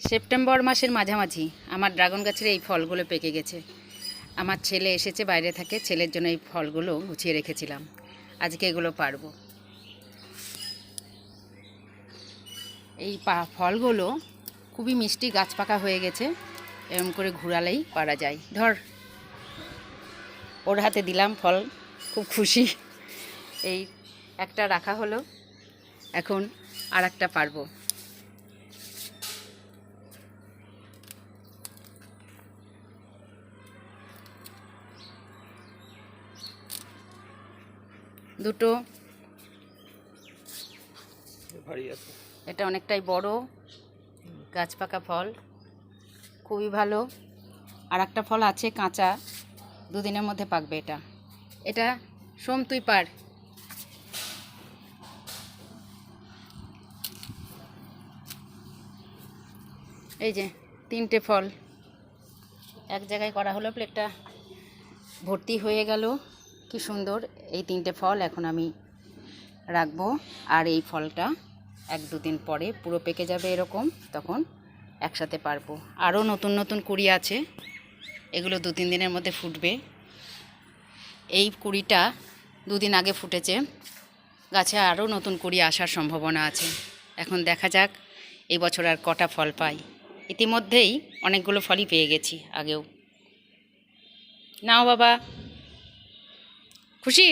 September মাসের মাঝামাঝি আমার ড্রাগন গাছের এই ফলগুলো পেকে গেছে। আমার ছেলে এসেছে বাইরে থেকে, ছেলের জন্য এই ফলগুলো গুছিয়ে রেখেছিলাম। আজকে এগুলো পারবো। এই ফলগুলো খুবই মিষ্টি, গাছ পাকা হয়ে গেছে। এরকম করে ঘুরালেই পারা যায়। ধর, ওর হাতে দিলাম ফল, খুব খুশি। এই একটা রাখা হলো, এখন আর একটা পারবো। দুটো, এটা অনেকটাই বড়, গাছ পাকা ফল, খুবই ভালো। আর একটা ফল আছে কাঁচা, দুদিনের মধ্যে পাকবে। এটা এটা সোম, তুই পার। এই যে তিনটে ফল এক জায়গায় করা হলো, প্লেটটা ভর্তি হয়ে গেল। কি সুন্দর এই তিনটে ফল এখন আমি রাখবো। আর এই ফলটা 1-2 দিন পরে পুরো পেকে যাবে এরকম, তখন একসাথে পারবো। আরও নতুন নতুন কুড়ি আছে, এগুলো 2-3 দিনের মধ্যে ফুটবে। এই কুড়িটা 2 দিন আগে ফুটেছে, গাছে আরও নতুন কুড়ি আসার সম্ভাবনা আছে। এখন দেখা যাক এই বছর আর কটা ফল পাই। ইতিমধ্যেই অনেকগুলো ফলই পেয়ে গেছি আগেও। নাও বাবা, খুশি?